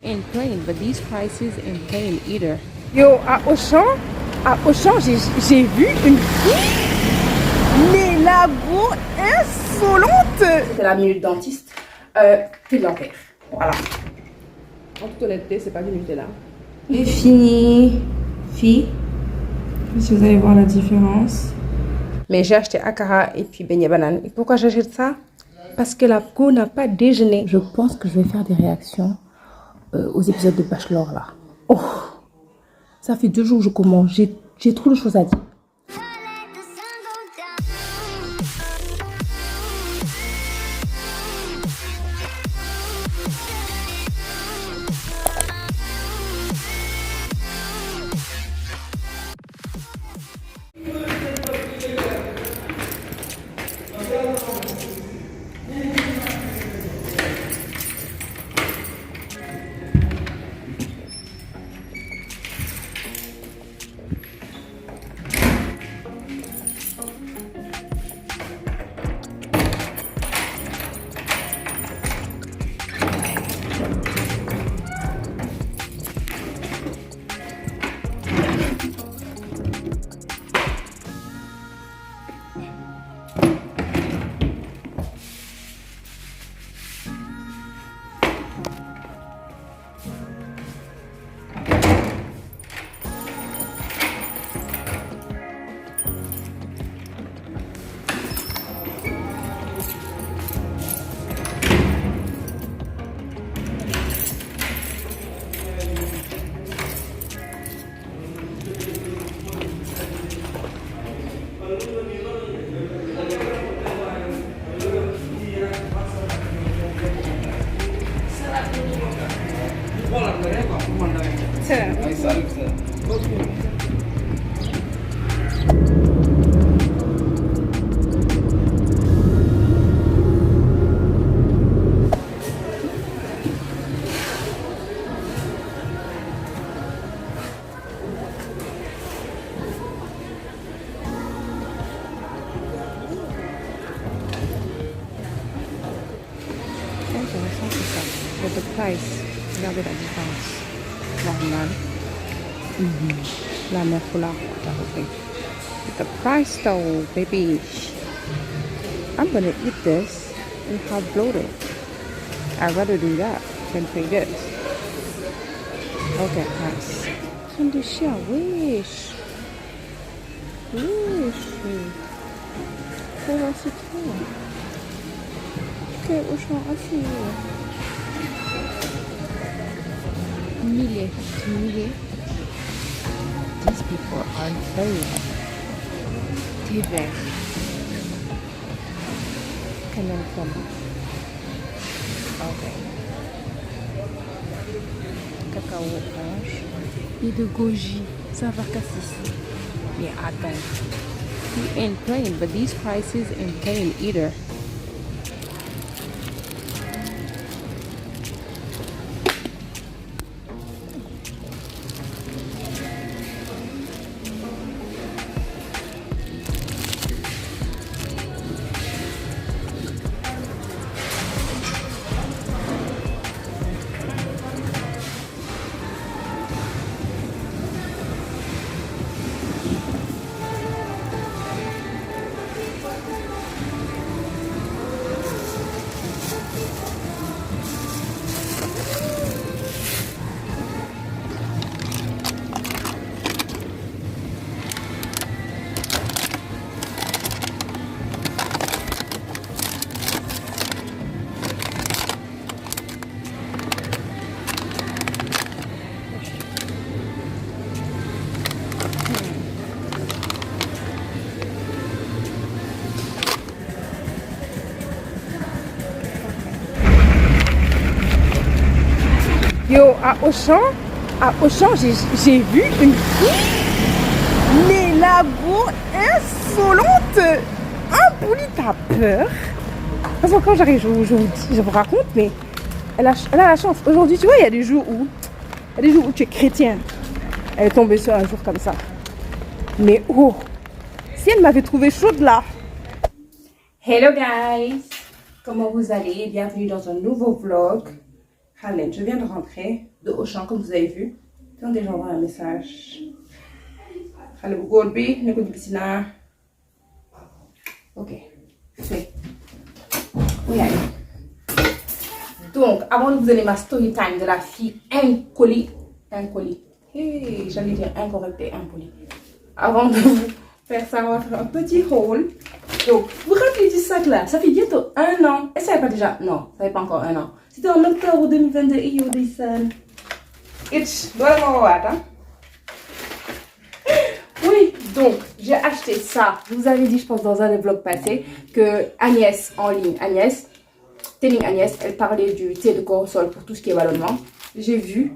In plain, but these prices in plain either. Yo, à Auchan, j'ai vu une fille, mais la go insolente. C'était la minute dentiste, thé dentaire. Voilà. En toute honnêteté, c'est pas du Nutella. Et fini. Fille. Si vous allez voir la différence. Mais j'ai acheté akara et puis beignet banane. Et pourquoi j'achète ça? Parce que la go n'a pas déjeuné. Je pense que je vais faire des réactions aux épisodes de Bachelor là. Oh, ça fait 2 jours que je commence. J'ai trop de choses à dire. The price, regardez la différence. Normal. La mère pour la rôte. The price though, baby. I'm gonna eat this and have bloated. I'd rather do that than pay this. Okay, nice. Some de chien, wish. Pour la citron. Ok, au champ, assis. Milliers. These people are insane. TV. Canal Femme. Ok. Cacao orange. Et de goji. Ça va cassis. Yeah, attends. In plain, but these prices in plain either. Yo, à Auchan, j'ai vu une fille, mais la go insolente. Ah, Bouli, t'as peur? Parce que quand j'arrive, je vous raconte, mais elle a la chance. Aujourd'hui, tu vois, il y a des jours où tu es chrétien. Elle est tombée sur un jour comme ça. Mais oh, si elle m'avait trouvé chaude là. Hello guys, comment vous allez? Bienvenue dans un nouveau vlog. Halen, je viens de rentrer de Auchan, comme vous avez vu. Attendez, j'envoie un message. Allez, vous gourbi, ne gourbi piscina. Ok, c'est. Oui, allez. Donc, avant de vous donner ma story time de la fille incolie. Hey, j'allais dire incorrecte et impolie. Avant de vous faire ça, on va faire un petit haul. Donc, vous rappelez du sac là, ça fait bientôt 1 an. Et ça n'est pas déjà, non, ça n'est pas encore 1 an. C'était en octobre 2022 et yo descend. Oui, donc j'ai acheté ça. Je vous avais dit, je pense, dans un des vlogs passés, que Agnès en ligne, Telling Agnès, elle parlait du thé de cortisol pour tout ce qui est ballonnement. J'ai vu,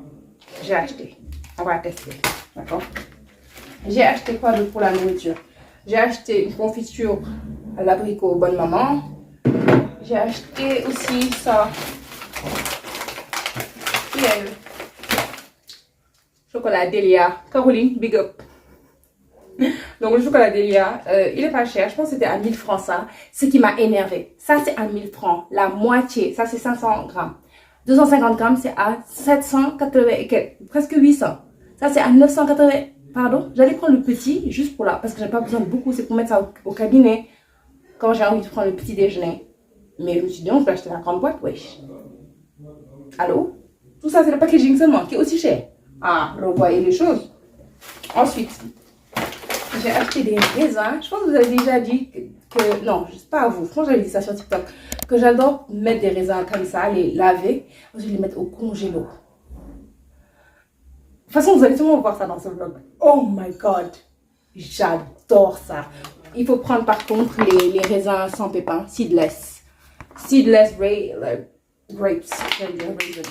j'ai acheté. On va tester, d'accord? J'ai acheté quoi d'autre pour la nourriture? J'ai acheté une confiture à l'abricot Bonne Maman. J'ai acheté aussi ça. Chocolat Delia. Caroline, big up. Donc le chocolat Delia, il est pas cher. Je pense que c'était à 1000 francs ça. Ce qui m'a énervé. Ça c'est à 1000 francs. La moitié, ça c'est 500 grammes. 250 grammes c'est à 780 et quelques, presque 800. Ça c'est à 980. Pardon, j'allais prendre le petit juste pour là. Parce que j'ai pas besoin de beaucoup. C'est pour mettre ça au cabinet. Quand j'ai envie de prendre le petit déjeuner. Mais je me suis dit, on peut acheter la grande boîte, wesh. Allô? Tout ça, c'est le packaging seulement, qui est aussi cher. Ah, vous voyez les choses. Ensuite, j'ai acheté des raisins. Je pense que vous avez déjà dit que non, juste pas à vous. Franchement, j'avais dit ça sur TikTok. Que j'adore mettre des raisins comme ça, les laver. Ensuite, les mettre au congélo. De toute façon, vous allez sûrement voir ça dans ce vlog. Oh my god. J'adore ça. Il faut prendre par contre les raisins sans pépins, seedless. Seedless grapes, j'aime bien raisins.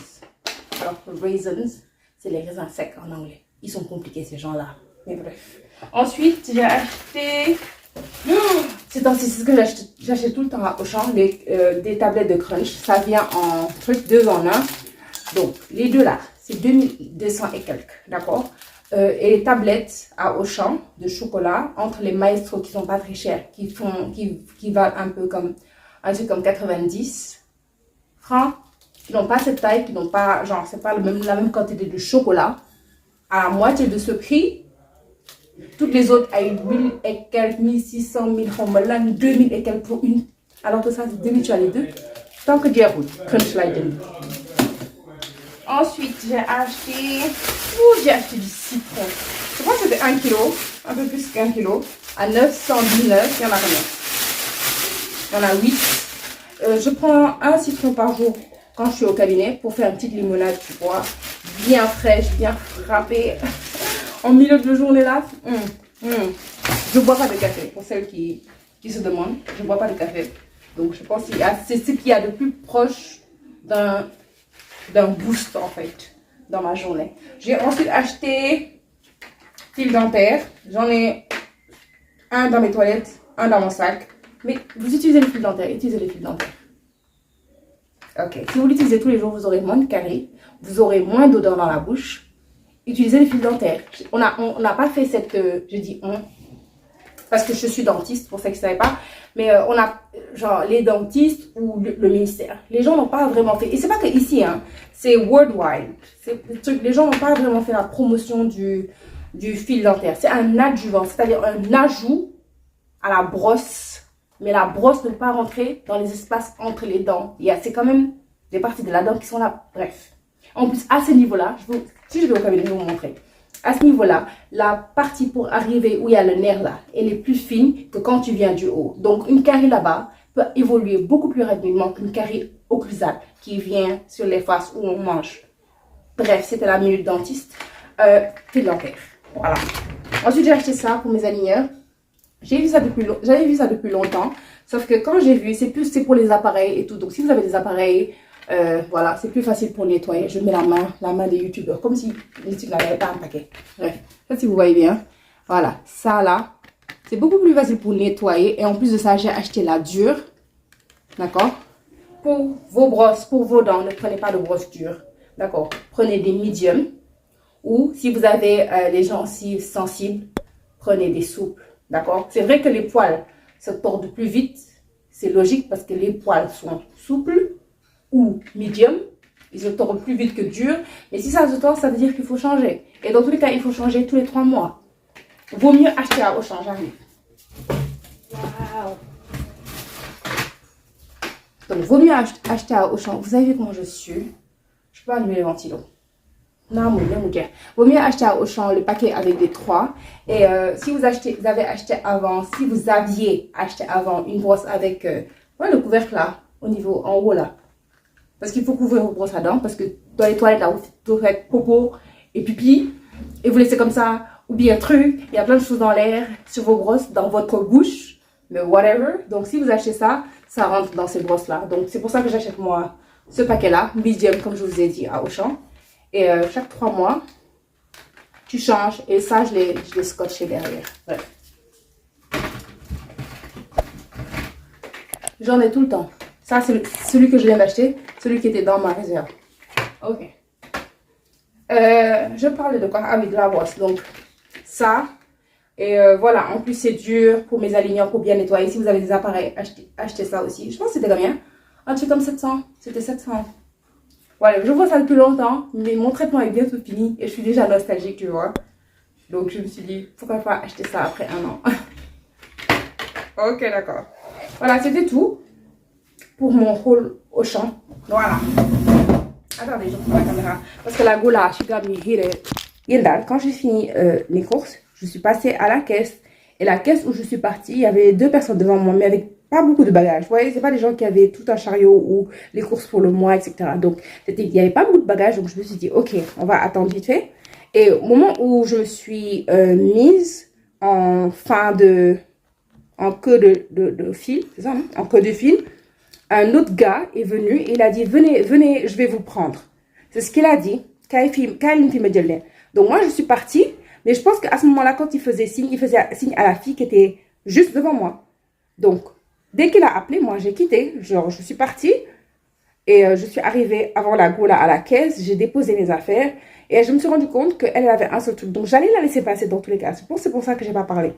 Alors, raisins, c'est les raisins secs en anglais. Ils sont compliqués ces gens-là. Mais bref. Ensuite, j'ai acheté. C'est ce que j'achète tout le temps à Auchan, des tablettes de crunch. Ça vient en truc 2 en 1. Donc, les deux là, c'est 2200 et quelques. D'accord? Et les tablettes à Auchan de chocolat, entre les maestros qui sont pas très chers, qui valent un peu comme un truc comme 90 francs, qui n'ont pas cette taille, qui n'ont pas, genre, c'est pas la même quantité de chocolat, à moitié de ce prix. Toutes les autres à 1000 et quelques, 1600, 1000 francs, 2000 et quelques pour une. Alors que ça, c'est 2000, tu as les deux. Tant que Dieu roule, crunch like them. Ensuite, j'ai acheté du citron. Je crois que c'était 1 kg, un peu plus qu'1 kg, à 919. Il y en a combien? Il y en a 8. Je prends un citron par jour quand je suis au cabinet pour faire une petite limonade, tu vois, bien fraîche, bien frappée. En milieu de journée là, je ne bois pas de café. Pour celles qui se demandent, je ne bois pas de café. Donc je pense que c'est ce qu'il y a de plus proche d'un boost en fait dans ma journée. J'ai ensuite acheté fil dentaire. J'en ai un dans mes toilettes, un dans mon sac. Mais vous utilisez le fil dentaire, utilisez les fils dentaires. Ok, si vous l'utilisez tous les jours, vous aurez moins de caries, vous aurez moins d'odeur dans la bouche. Utilisez les fils dentaires. On n'a pas fait cette, je dis on, parce que je suis dentiste, pour ceux qui ne savaient pas, mais on a, genre, les dentistes ou le ministère, les gens n'ont pas vraiment fait, et c'est pas que ici, hein, c'est worldwide, les gens n'ont pas vraiment fait la promotion du fil dentaire. C'est un adjuvant, c'est-à-dire un ajout à la brosse, mais la brosse ne peut pas rentrer dans les espaces entre les dents. C'est quand même des parties de la dent qui sont là, bref. En plus, à ce niveau-là, si je vais au cabinet, je vais vous montrer. À ce niveau-là, la partie pour arriver où il y a le nerf là, elle est plus fine que quand tu viens du haut. Donc, une carie là-bas peut évoluer beaucoup plus rapidement qu'une carie occlusale qui vient sur les faces où on mange. Bref, c'était la minute dentiste. Fil dentaire. Voilà. Ensuite, j'ai acheté ça pour mes aligneurs. J'avais vu ça depuis longtemps. Sauf que quand j'ai vu, c'est pour les appareils et tout. Donc, si vous avez des appareils, voilà, c'est plus facile pour nettoyer. Je mets la main des youtubeurs, comme si les trucs n'avaient pas un paquet. Bref, ça si vous voyez bien. Voilà, ça là, c'est beaucoup plus facile pour nettoyer. Et en plus de ça, j'ai acheté la dure. D'accord? Pour vos brosses, pour vos dents, ne prenez pas de brosses dures. D'accord? Prenez des mediums. Ou si vous avez les gencives sensibles, prenez des souples. D'accord? C'est vrai que les poils se tordent plus vite. C'est logique parce que les poils sont souples ou medium. Ils se tordent plus vite que dur. Mais si ça se tord, ça veut dire qu'il faut changer. Et dans tous les cas, il faut changer tous les 3 mois. Vaut mieux acheter à Auchan, j'arrive. Waouh. Donc, vaut mieux acheter à Auchan. Vous avez vu comment je suis? Je peux allumer le ventilo. Non, mon Dieu. Vaut mieux acheter à Auchan le paquet avec des 3. Et si vous avez acheté avant, si vous aviez acheté avant une brosse avec le couvercle là, au niveau en haut là. Parce qu'il faut couvrir vos brosses à dents. Parce que dans les toilettes là, vous faites popo et pipi. Et vous laissez comme ça. Ou bien truc. Il y a plein de choses dans l'air, sur vos brosses, dans votre bouche. Mais whatever. Donc si vous achetez ça, ça rentre dans ces brosses là. Donc c'est pour ça que j'achète moi ce paquet là. Medium comme je vous ai dit à Auchan. Et chaque 3 mois, tu changes. Et ça, je l'ai scotché derrière. Ouais. J'en ai tout le temps. Ça, c'est celui que je viens d'acheter. Celui qui était dans ma réserve. Ok. Je parlais de quoi? Ah oui, de la brosse. Donc, ça. Et voilà. En plus, c'est dur pour mes alignants, pour bien nettoyer. Si vous avez des appareils, achetez ça aussi. Je pense que c'était combien? Un truc comme 700. C'était 700. Voilà, je vois ça depuis longtemps, mais mon traitement est bientôt fini et je suis déjà nostalgique, tu vois. Donc je me suis dit, pourquoi pas acheter ça après 1 an. Ok, d'accord. Voilà, c'était tout pour mon haul Auchan. Voilà. Attendez, je prends la caméra. Parce que la gola, she got me hit. Quand j'ai fini les courses, je suis passée à la caisse. Et la caisse où je suis partie, il y avait 2 personnes devant moi, mais avec pas beaucoup de bagages. Vous voyez, c'est pas des gens qui avaient tout un chariot ou les courses pour le mois, etc. Donc, il n'y avait pas beaucoup de bagages. Donc, je me suis dit, ok, on va attendre vite fait. Et au moment où je me suis mise en queue de fil, c'est ça, hein? En queue de fil, un autre gars est venu et il a dit, venez, je vais vous prendre. C'est ce qu'il a dit. Donc, moi, je suis partie. Mais je pense qu'à ce moment-là, quand il faisait signe à la fille qui était juste devant moi. Donc, dès qu'il a appelé, moi, j'ai quitté. Genre, je suis partie. Et je suis arrivée avant la gola à la caisse. J'ai déposé mes affaires. Et je me suis rendu compte qu'elle avait un seul truc. Donc, j'allais la laisser passer dans tous les cas. C'est pour ça que je n'ai pas parlé.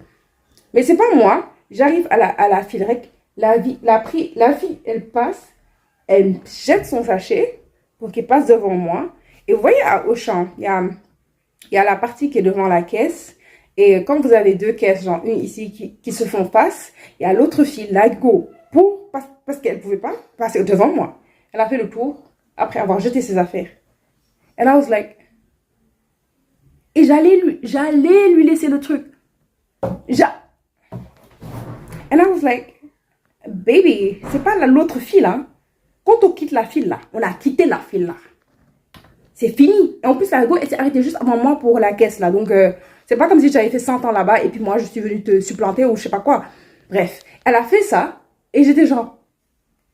Mais c'est pas moi. J'arrive à la file rec. La fille, elle passe. Elle jette son sachet pour qu'il passe devant moi. Et vous voyez, à Auchan, il y a la partie qui est devant la caisse. Et quand vous avez 2 caisses, genre une ici qui se font face, il y a l'autre fille, la go, parce qu'elle ne pouvait pas passer devant moi. Elle a fait le tour après avoir jeté ses affaires. And I was like... Et j'allais lui laisser le truc. And I was like, baby, c'est pas l'autre fille là. Quand on quitte la file là, on a quitté la file là. C'est fini. Et en plus, la go, elle s'est arrêtée juste avant moi pour la caisse là. Donc, c'est pas comme si j'avais fait 100 ans là-bas et puis moi, je suis venue te supplanter ou je sais pas quoi. Bref, elle a fait ça et j'étais genre,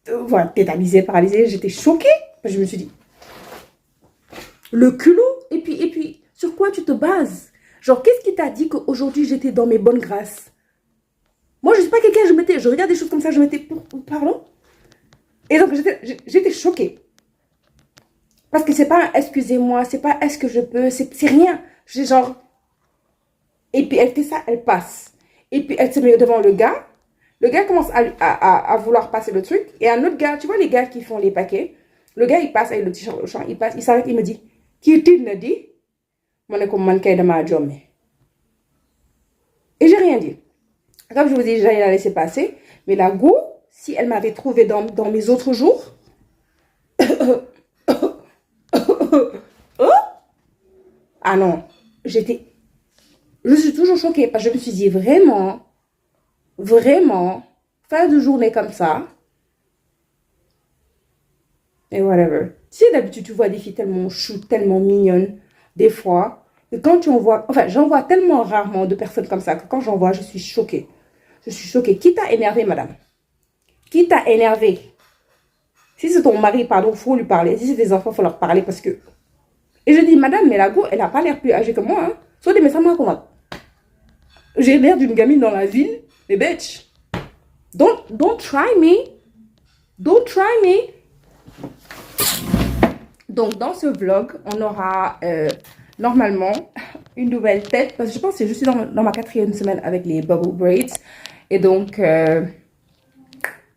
voilà, tétanisée, paralysée. J'étais choquée. Je me suis dit, le culot. Et puis, sur quoi tu te bases? Genre, qu'est-ce qui t'a dit qu'aujourd'hui, j'étais dans mes bonnes grâces? Moi, je suis pas quelqu'un, je regarde des choses comme ça, je m'étais, pardon? Et donc, j'étais choquée. Parce que c'est pas excusez-moi, c'est pas est-ce que je peux, c'est rien. J'ai genre. Et puis elle fait ça, elle passe. Et puis elle se met devant le gars. Le gars commence à vouloir passer le truc. Et un autre gars, tu vois les gars qui font les paquets. Le gars il passe avec le t-shirt au champ, il passe, il s'arrête, il me dit qui est-il dit? Moi ne comme manqué de ma job. Et j'ai rien dit. Comme je vous dis, j'allais la laisser passer. Mais la go, si elle m'avait trouvé dans mes autres jours. Ah non, je suis toujours choquée parce que je me suis dit vraiment, fin de journée comme ça, et whatever. Tu sais, d'habitude, tu vois des filles tellement chou, tellement mignonnes, des fois, et quand tu en vois, enfin, j'en vois tellement rarement de personnes comme ça que quand j'en vois, je suis choquée. Je suis choquée. Qui t'a énervé, madame? Qui t'a énervé? Si c'est ton mari, pardon, il faut lui parler. Si c'est des enfants, il faut leur parler parce que... Et je dis, madame, mais la go, elle n'a pas l'air plus âgée que moi. Hein. Soit des messages, moi, comment? J'ai l'air d'une gamine dans la ville. Mais bitch, don't try me. Don't try me. Donc, dans ce vlog, on aura normalement une nouvelle tête. Parce que je pense que je suis dans ma 4e semaine avec les bubble braids. Et donc,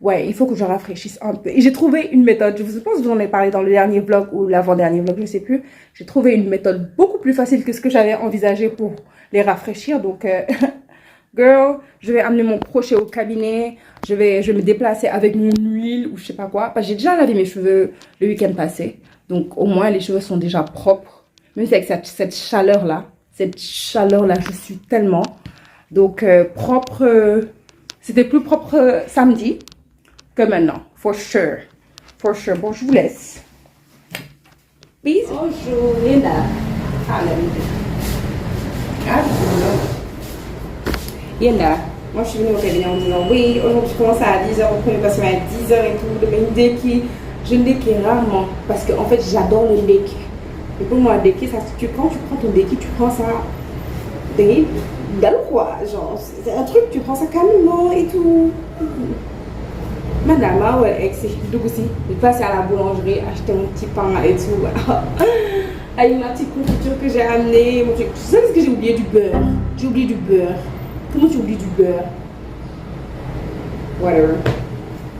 ouais, il faut que je rafraîchisse un peu. Et j'ai trouvé une méthode, je pense que j'en ai parlé dans le dernier vlog ou l'avant-dernier vlog, je ne sais plus. J'ai trouvé une méthode beaucoup plus facile que ce que j'avais envisagé pour les rafraîchir. Donc, girl, je vais amener mon crochet au cabinet. Je vais me déplacer avec mon huile ou je sais pas quoi. Parce que j'ai déjà lavé mes cheveux le week-end passé. Donc, au moins, les cheveux sont déjà propres. Même si avec cette chaleur-là, je suis tellement. Donc, propre, c'était plus propre samedi que maintenant. For sure. For sure. Bon, je vous laisse. Peace. Bonjour, Linda. Ah, Linda. Moi, je suis venue au cabinet en disant oui, aujourd'hui, je commence à 10h, au premier patient à 10h et tout. Mais une déki, je déki rarement parce que en fait, j'adore le déki. Et pour moi, déki, ça, quand tu prends ton déki, tu prends ça. Quoi, genre, c'est un truc, tu prends ça calmement et tout. Madame, ah ouais, donc aussi, je passe à la boulangerie, acheter mon petit pain et tout. Avec ma petite confiture que j'ai amenée. Tu sais ce que j'ai oublié du beurre? J'ai oublié du beurre. Comment tu oublies du beurre? Whatever.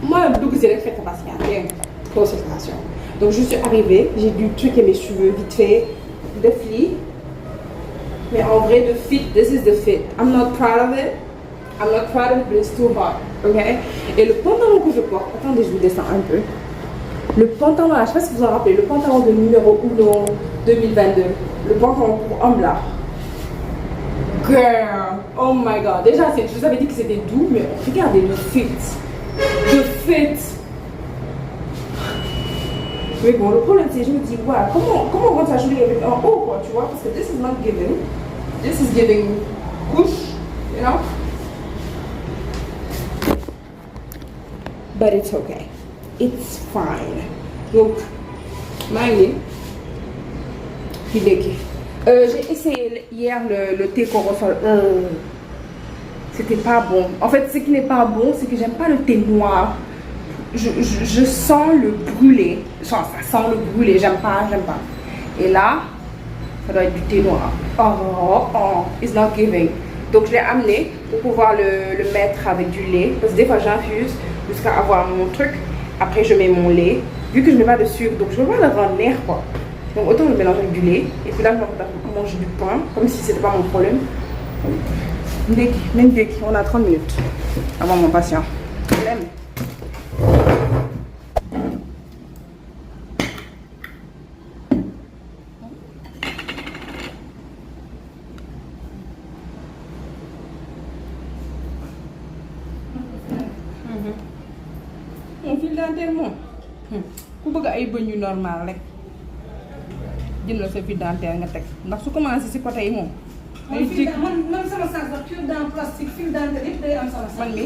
Moi, donc c'est le fait de passer à la concentration. Donc je suis arrivée, j'ai dû truquer mes cheveux vite fait, de flics. Mais en vrai, the fit, this is the fit. I'm not proud of it. I'm not proud of it, but it's too hot. Ok? Et le pantalon que je porte, attendez, je vous descends un peu. Le pantalon là, je sais pas si vous vous en rappelez, le pantalon de numéro 1 2022. Le pantalon pour homme là. Girl, oh my god. Déjà, je vous avais dit que c'était doux, mais regardez le fit. Le fit. Mais bon, le problème c'est, je me dis, ouais, comment on va s'ajuster avec un haut, quoi, tu vois? Parce que this is not giving. This is giving push, you know? But it's okay. It's fine. Donc, Magné, j'ai essayé hier le thé corosol. C'était pas bon. En fait, ce qui n'est pas bon, c'est que j'aime pas le thé noir. Je sens le brûler. Ça sent le brûler. J'aime pas. Et là, ça doit être du thé noir. Oh, it's not giving. Donc, je l'ai amené pour pouvoir le mettre avec du lait. Parce que des fois, j'infuse jusqu'à avoir mon truc. Après, je mets mon lait. Vu que je ne mets pas de sucre, donc je ne veux pas le rendre l'air, quoi. Donc, autant le mélanger avec du lait. Et puis là, je vais manger du pain, comme si c'était pas mon problème. Même dès qu'on a 30 minutes avant mon patient. Problème. Mon fil dentaire moom ku bëgg ay bëñ yu normal rek jëndal sa fil dentaire nga teg ndax su commencé si côté yi moom. ay jig man sama sac sax cure dent plastique fil dentaire yëpp day am sama sac. Man mi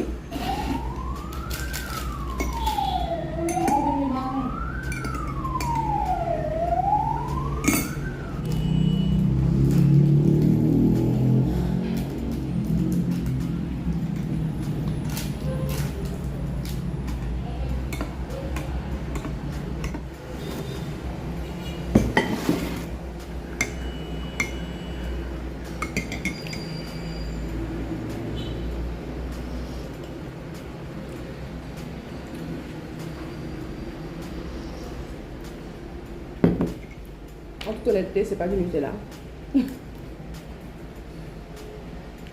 en toute honnêteté, c'est pas du Nutella.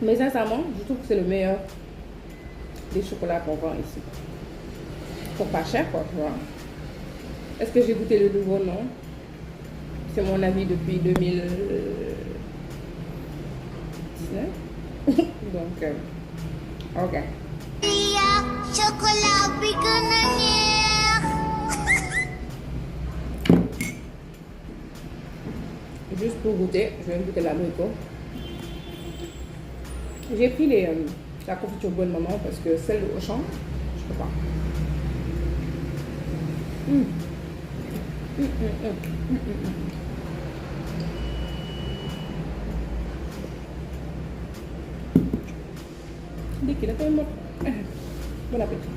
Mais sincèrement, je trouve que c'est le meilleur des chocolats qu'on vend ici. Pour pas cher, quoi, tu vois. Est-ce que j'ai goûté le nouveau? Non. C'est mon avis depuis 2019. Donc, ok. Chocolat juste pour goûter, je vais goûter la noix. J'ai pris la confiture bonne maman parce que celle au champ, je peux pas. Dès qu'il a fait bon appétit.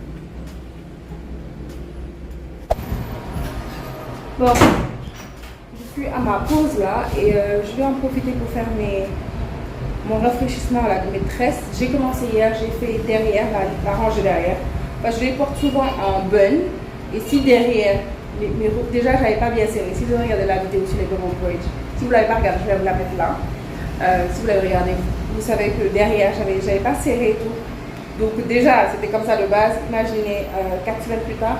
Bon. Je suis à ma pause là et je vais en profiter pour faire mon rafraîchissement là, de mes tresses. J'ai commencé hier, j'ai fait derrière, la rangée derrière. Parce que je les porte souvent en bun. Et si derrière, déjà j'avais pas bien serré. Si vous regardez la vidéo sur les bubble bridge, si vous l'avez pas regardé, je vais vous la mettre là. Si vous l'avez regardé, vous savez que derrière, j'avais pas serré et tout. Donc déjà, c'était comme ça de base. Imaginez 4 semaines plus tard.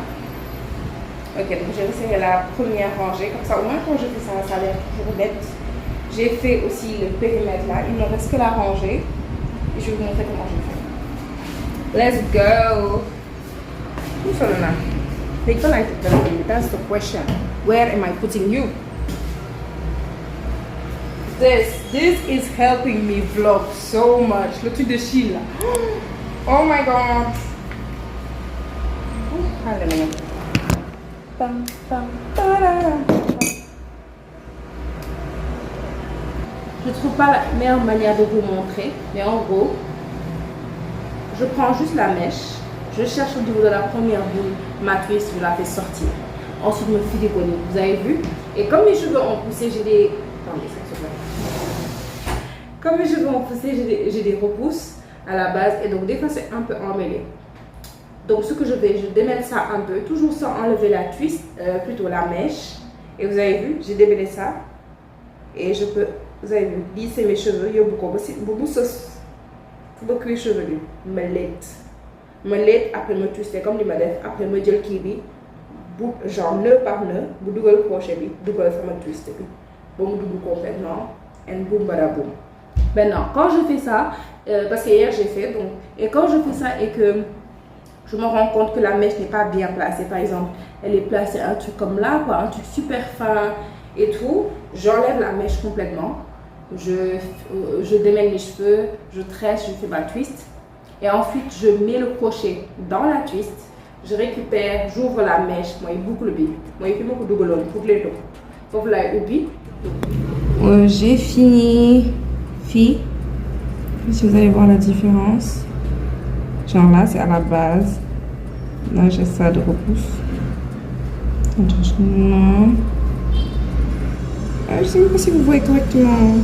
Ok, donc j'ai resserré la première rangée. Comme ça, au moins quand je fais ça, ça a l'air toujours net. J'ai fait aussi le périmètre là. Il ne reste que la rangée. Et je vais vous montrer comment je fais. Let's go. Who's on now? They can like that's the question. Where am I putting you? This is helping me vlog so much. Le truc de Sheila. Oh my god. Hallelujah. Je trouve pas la meilleure manière de vous montrer, mais en gros, je prends juste la mèche, je cherche au niveau de la première boule, ma twist, je la fais sortir. Ensuite, je me fais décoller. Vous avez vu? Et comme mes cheveux ont poussé, j'ai des... Attendez, ça se voit. Comme mes cheveux ont poussé, j'ai des repousses à la base. Et donc, des fois, c'est un peu emmêlé. Donc, ce que je fais, je démêle ça un peu, toujours sans enlever la twist, plutôt la mèche. Et vous avez vu, j'ai démêlé ça. Et je peux, vous avez vu, lisser mes cheveux. Il y a beaucoup de sauce. Beaucoup de cheveux, me lait, après me twister comme les madef, après me dire qui bi, genre nœud par nœud, vous double le crochet bi, double sama twist bi, bon me double complètement, et boum badaboum. Maintenant, quand je fais ça, parce que hier j'ai fait, donc, et quand je fais ça et que je me rends compte que la mèche n'est pas bien placée, par exemple, elle est placée un truc comme là, quoi, un truc super fin et tout, j'enlève la mèche complètement, je démêle mes cheveux, je tresse, je fais ma twist. Et ensuite, je mets le crochet dans la twist. Je récupère, j'ouvre la mèche. Moi, il boucle le bide. Moi, il fait beaucoup de boulot pour les dos. Donc là, j'ai fini. Si vous allez voir la différence. Genre là, c'est à la base. Là, j'ai ça de repousse. Non. Je ne sais pas si vous voyez correctement.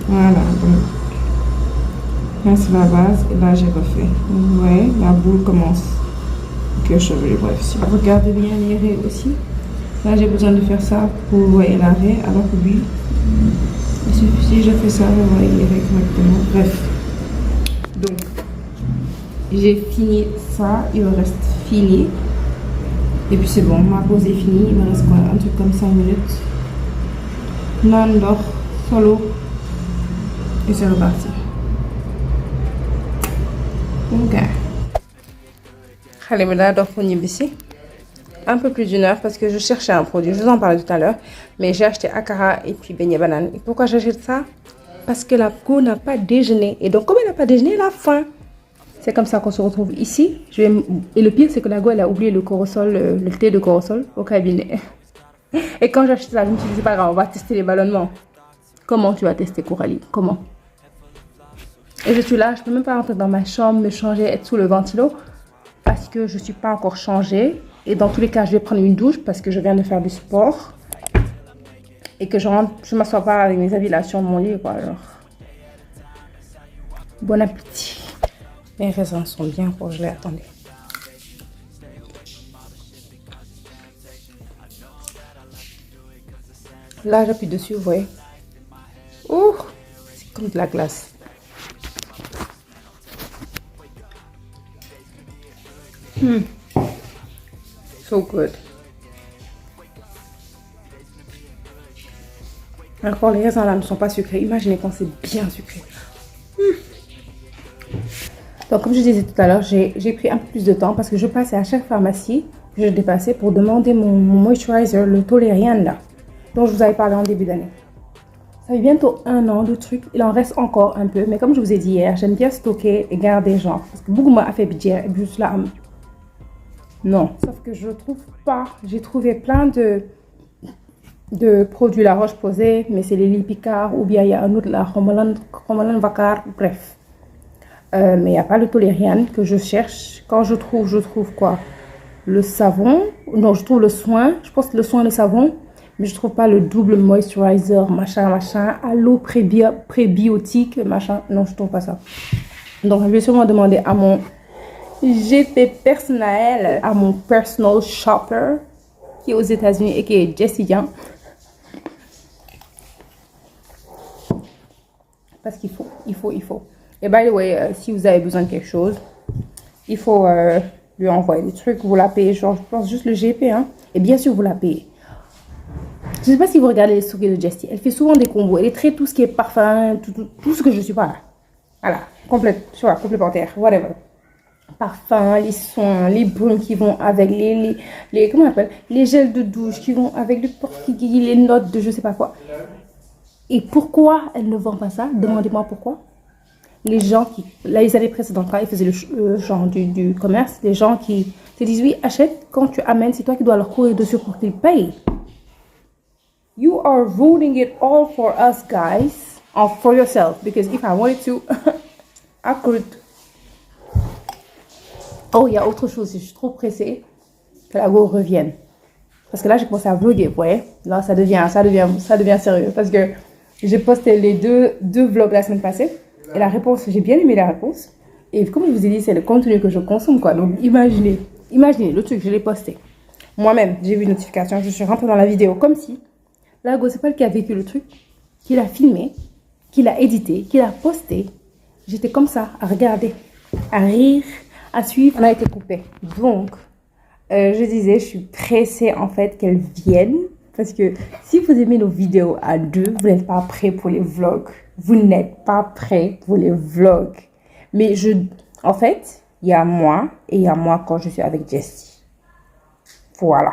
Voilà, donc là c'est la base et là j'ai refait. Vous voyez, la boule commence. Que chevelu, bref, si vous regardez bien les raies aussi, là j'ai besoin de faire ça pour voir la raie, alors que lui, si je fais ça, vous voyez les raies correctement. Bref, donc j'ai fini ça, il me reste fini. Et puis c'est bon, ma pause est finie, il me reste quoi, un truc comme 5 minutes. Nandor, solo. Et c'est reparti. Ok. Allez, là, donc on y est un peu plus d'1 heure parce que je cherchais un produit. Je vous en parlais tout à l'heure. Mais j'ai acheté akara et puis beignet banane. Et pourquoi j'achète ça? Parce que la go n'a pas déjeuné. Et donc, comme elle n'a pas déjeuné, elle a faim. C'est comme ça qu'on se retrouve ici. Et le pire, c'est que la go, elle a oublié le corosol, le thé de corosol au cabinet. Et quand j'ai acheté ça, je me suis dit, c'est pas grave, on va tester les ballonnements. Comment tu vas tester, Coralie? Comment? Et je suis là, je ne peux même pas rentrer dans ma chambre, me changer, être sous le ventilo parce que je ne suis pas encore changée. Et dans tous les cas, je vais prendre une douche parce que je viens de faire du sport. Et que je rentre, je ne m'assois pas avec mes habits là sur mon lit, quoi. Alors, bon appétit. Mes raisins sont bien congelés, attendez. Là, j'appuie dessus, vous voyez. Ouh, c'est comme de la glace. So good. Encore les raisins là ne sont pas sucrés. Imaginez quand c'est bien sucré. Donc comme je disais tout à l'heure, j'ai pris un peu plus de temps parce que je passais à chaque pharmacie que je dépassais pour demander mon moisturizer, le Toleriane là, dont je vous avais parlé en début d'année. Ça fait bientôt 1 an le truc. Il en reste encore un peu. Mais comme je vous ai dit hier, j'aime bien stocker et garder genre. Parce que beaucoup m'a fait budget et juste là. Non. Sauf que je ne trouve pas. J'ai trouvé plein de produits La Roche-Posay. Mais c'est les Lily Picard. Ou bien il y a un autre là. Romalan Vacar. Bref. Mais il n'y a pas le Toleriane que je cherche. Quand je trouve quoi? Le savon. Non, je trouve le soin. Je pense que le soin et le savon. mais je trouve pas le double moisturizer, machin, à l'eau prébiotique, machin. Non, je trouve pas ça. Donc, je vais sûrement demander à mon GP personnel, à mon personal shopper, qui est aux États-Unis et qui est Jessie Young. Parce qu'il faut. Et by the way, si vous avez besoin de quelque chose, il faut lui envoyer des trucs. Vous la payez, genre, je pense juste le GP, hein. Et bien sûr, vous la payez. Je ne sais pas si vous regardez les stories de Jessie. Elle fait souvent des combos. Elle est très tout ce qui est parfum, tout ce que je suis pas. Voilà, complémentaire, whatever. Parfum, les soins, les bruns qui vont avec les comment on appelle, les gels de douche qui vont avec les notes de je sais pas quoi. Et pourquoi elle ne vend pas ça? Demandez-moi pourquoi. Les gens qui, là, les années précédentes, quand ils faisaient le genre du commerce, les gens qui te disent oui, achète, quand tu amènes, c'est toi qui dois leur courir dessus pour qu'ils payent. You are ruining it all for us, guys, or for yourself, because if I wanted to, I could. Oh, il y a autre chose, je suis trop pressée que la go revienne. Parce que là, j'ai commencé à vlogger, vous voyez. Là, ça devient sérieux. Parce que j'ai posté les deux vlogs la semaine passée. Et la réponse, j'ai bien aimé la réponse. Et comme je vous ai dit, c'est le contenu que je consomme, quoi. Donc, imaginez le truc, je l'ai posté. Moi-même, j'ai vu une notification, je suis rentrée dans la vidéo comme si la go, c'est pas le qui a vécu le truc, qui l'a filmé, qui l'a édité, qui l'a posté. J'étais comme ça, à regarder, à rire, à suivre. On a été coupé. Donc, je disais, je suis pressée en fait qu'elles viennent. Parce que si vous aimez nos vidéos à deux, vous n'êtes pas prêts pour les vlogs. Vous n'êtes pas prêts pour les vlogs. Mais en fait, il y a moi et il y a moi quand je suis avec Jessie. Voilà.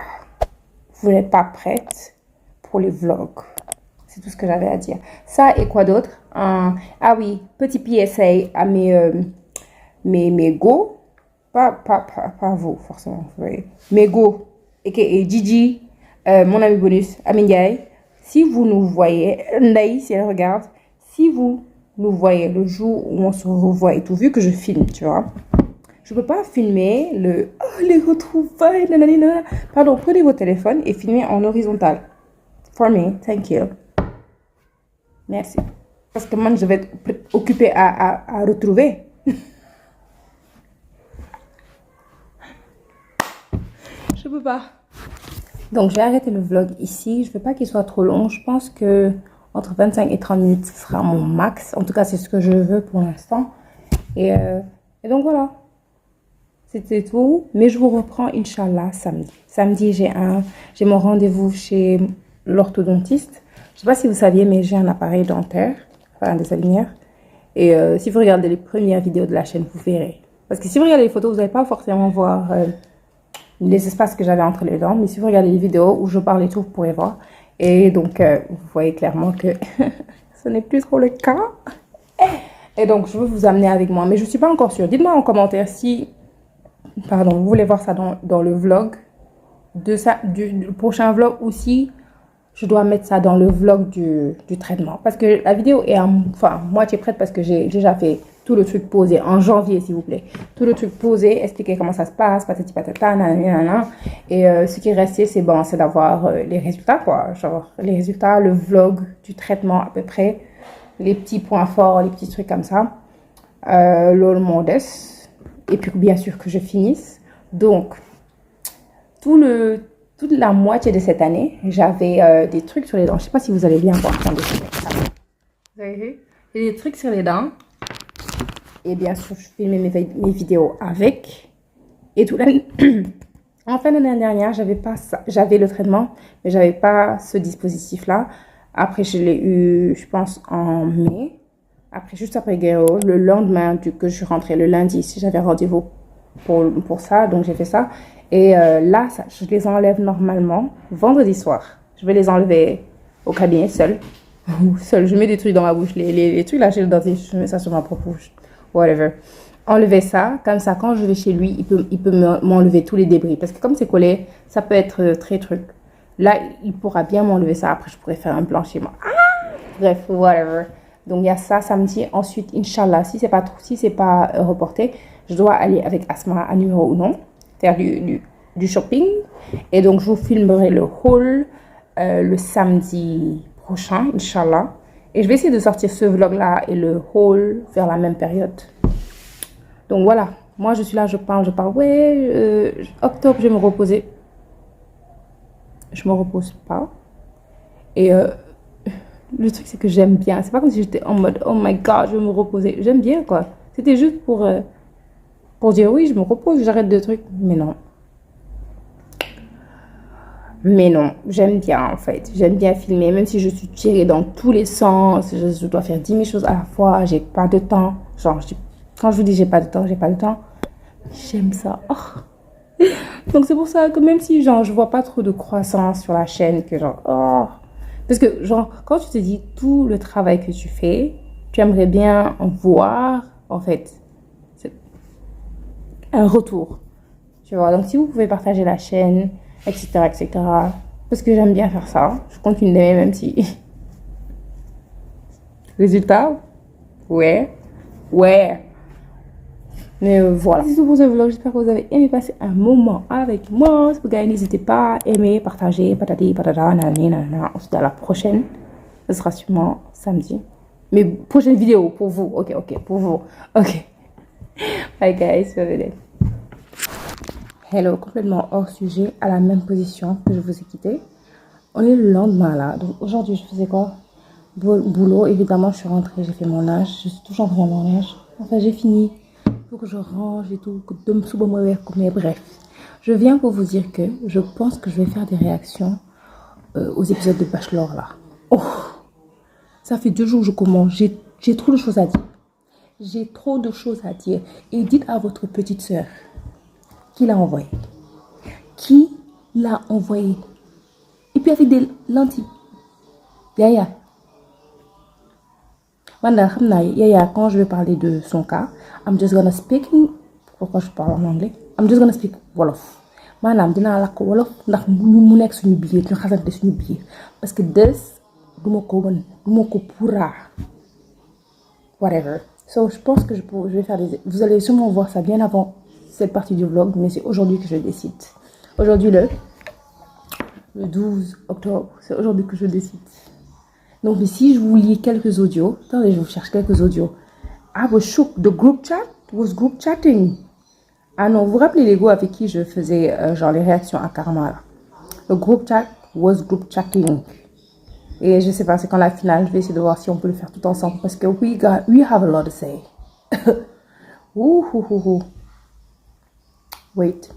Vous n'êtes pas prêtes pour les vlogs. C'est tout ce que j'avais à dire. Ça et quoi d'autre? Ah oui, petit PSA à mes go. Pas vous, forcément. Vous voyez. Mes go, a.k.a. Gigi, mon ami bonus, Amingaï. Si vous nous voyez, Ndaï, si elle regarde, si vous nous voyez le jour où on se revoit et tout, vu que je filme, tu vois, je peux pas filmer les retrouvailles, nanana. Pardon, prenez vos téléphones et filmez en horizontal. For me, thank you. Merci. Parce que moi, je vais être occupée à retrouver. Je peux pas. Donc, j'ai arrêté le vlog ici. Je veux pas qu'il soit trop long. Je pense que entre 25 et 30 minutes, ce sera mon max. En tout cas, c'est ce que je veux pour l'instant. Et donc, voilà. C'était tout. Mais je vous reprends, Inch'Allah, samedi. Samedi, j'ai mon rendez-vous chez l'orthodontiste. Je sais pas si vous saviez, mais j'ai un appareil dentaire. Enfin, des salinières. Et si vous regardez les premières vidéos de la chaîne, vous verrez. Parce que si vous regardez les photos, vous n'allez pas forcément voir les espaces que j'avais entre les dents. Mais si vous regardez les vidéos où je parle et tout, vous pourrez voir. Et donc, vous voyez clairement que ce n'est plus trop le cas. Et donc, je veux vous amener avec moi. Mais je ne suis pas encore sûre. Dites-moi en commentaire si, pardon, vous voulez voir ça dans le vlog. Du prochain vlog ou si je dois mettre ça dans le vlog du traitement. Parce que la vidéo est moitié prête parce que j'ai déjà fait tout le truc posé en janvier, s'il vous plaît. Tout le truc posé, expliquer comment ça se passe, patati patata, nanana. Et ce qui est resté, c'est d'avoir les résultats, quoi. Genre, les résultats, le vlog du traitement à peu près, les petits points forts, les petits trucs comme ça. L'all modeste. Et puis, bien sûr, que je finisse. Donc, toute la moitié de cette année, j'avais des trucs sur les dents. Je ne sais pas si vous allez bien voir. Attendez, vous avez vu? J'ai des trucs sur les dents. Et bien sûr, je filmais mes vidéos avec. Et tout. En fin d'année dernière, j'avais pas ça. J'avais le traitement, mais j'avais pas ce dispositif-là. Après, je l'ai eu, je pense, en mai. Après, juste après Guéro, le lendemain que je suis rentrée, le lundi, si j'avais rendez-vous pour ça. Donc, j'ai fait ça. Et là, je les enlève normalement vendredi soir. Je vais les enlever au cabinet seul. Je mets des trucs dans ma bouche. Les trucs là chez le dentiste, je mets ça sur ma propre bouche. Whatever. Enlever ça. Comme ça, quand je vais chez lui, il peut m'enlever tous les débris. Parce que comme c'est collé, ça peut être très truc. Là, il pourra bien m'enlever ça. Après, je pourrais faire un blanchiment. Bref, whatever. Donc, il y a ça samedi. Ensuite, Inch'Allah, si c'est pas reporté, je dois aller avec Asma à Numéro ou non. Faire du shopping. Et donc, je vous filmerai le haul le samedi prochain, Inch'Allah. Et je vais essayer de sortir ce vlog-là et le haul vers la même période. Donc voilà, moi je suis là, je parle. Ouais, octobre, je vais me reposer. Je me repose pas. Et le truc, c'est que j'aime bien. C'est pas comme si j'étais en mode, oh my god, je vais me reposer. J'aime bien, quoi. C'était juste pour dire, oui, je me repose, j'arrête de trucs. Mais non. Mais non, j'aime bien, en fait. J'aime bien filmer, même si je suis tirée dans tous les sens. Je dois faire 10 000 choses à la fois. J'ai pas de temps. Genre, quand je vous dis j'ai pas de temps, j'ai pas de temps. J'aime ça. Oh. Donc, c'est pour ça que même si, genre, je vois pas trop de croissance sur la chaîne, que genre, oh. Parce que, genre, quand tu te dis tout le travail que tu fais, tu aimerais bien en voir, en fait, un retour. Tu vois, donc si vous pouvez partager la chaîne, etc., etc., parce que j'aime bien faire ça, je continue d'aimer même si... Résultat, ouais. Mais voilà. C'est tout pour ce vlog. J'espère que vous avez aimé passer un moment avec moi. Si vous gagnez, n'hésitez pas à aimer, partager, patati, patata, nanani, nanana. On se dit à la prochaine. Ce sera sûrement samedi. Mais prochaine vidéo pour vous. Ok, pour vous. Ok. Bye guys, bienvenue. Hello, complètement hors sujet, à la même position que je vous ai quitté. On est le lendemain là. Donc aujourd'hui, je faisais quoi? Boulot, évidemment, je suis rentrée, j'ai fait mon linge. Je suis toujours en train de faire mon linge. Enfin, j'ai fini. Il faut que je range et tout. Mais bref, je viens pour vous dire que je pense que je vais faire des réactions aux épisodes de Bachelor là. Oh, ça fait 2 jours que je commence. J'ai trop de choses à dire. J'ai trop de choses à dire. Et dites à votre petite sœur qui l'a envoyé. Qui l'a envoyé? Et puis avec des lentilles. Yaya. Yaya, quand je vais parler de son cas, I'm just gonna speak. Pourquoi je parle en anglais? I'm just gonna speak Wolof. Manam dina la ko Wolof ndax mu nek suñu biir ñu xasante suñu biir parce que des duma ko pourra whatever. So je pense que je vais faire des... Vous allez sûrement voir ça bien avant cette partie du vlog, mais c'est aujourd'hui que je décide. Aujourd'hui le 12 octobre, c'est aujourd'hui que je décide. Donc si je vous lis quelques audios, attendez, je vous cherche quelques audios. I was shook. The group chat was group chatting. Ah non, vous vous rappelez les gars avec qui je faisais genre les réactions à Karma là. Le group chat was group chatting. Et je sais pas, c'est quand la finale, je vais essayer de voir si on peut le faire tout ensemble parce que we have a lot to say. Wait.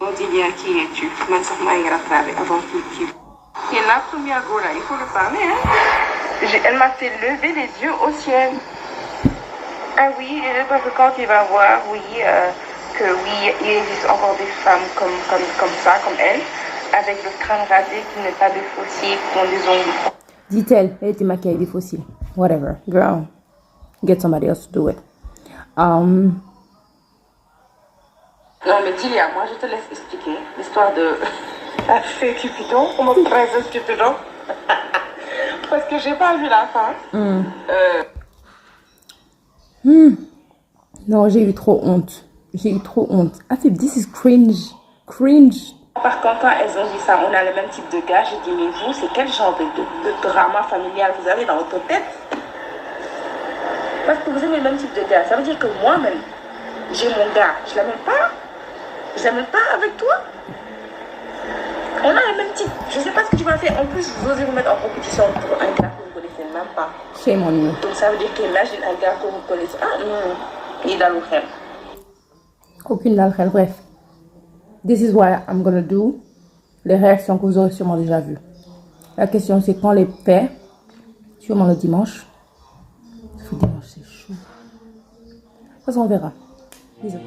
Odilia, qui es-tu? Avant tout. Et la première go là, il faut le parler, hein? Elle m'a fait lever les yeux au ciel. Ah oui, parce que quand il va voir, oui, que oui, il existe encore des femmes comme ça, comme elle, avec le crâne rasé, qui n'est pas de fossiles, qui ont des ongles. Dit-elle, elle était maquillée avec des fossiles. Whatever, girl, get somebody else to do it. Non mais Dilia, moi je te laisse expliquer l'histoire de la fée Cupidon, comment princesse Cupidon. Parce que j'ai pas vu la fin. Non, j'ai eu trop honte. I think this is cringe. Par contre, quand elles ont dit ça, on a le même type de gars. J'ai dit, mais vous, c'est quel genre de drama familial vous avez dans votre tête? Parce que vous avez le même type de gars. Ça veut dire que moi-même, j'ai mon gars. Je l'aime pas. Je l'aime pas avec toi. On a le même type. Je sais pas ce que tu vas faire. En plus, vous osez vous mettre en compétition pour un gars que vous connaissez même pas. Shame on you. Donc ça veut dire que imagine un gars que vous connaissez. Ah non, il est dans le rêve. Aucune dans le rêve. Bref. This is what I'm gonna do. Les réactions que vous aurez sûrement déjà vues. La question c'est quand les fait. Sûrement le dimanche. Le dimanche c'est chaud. De toute façon on verra. Bisous.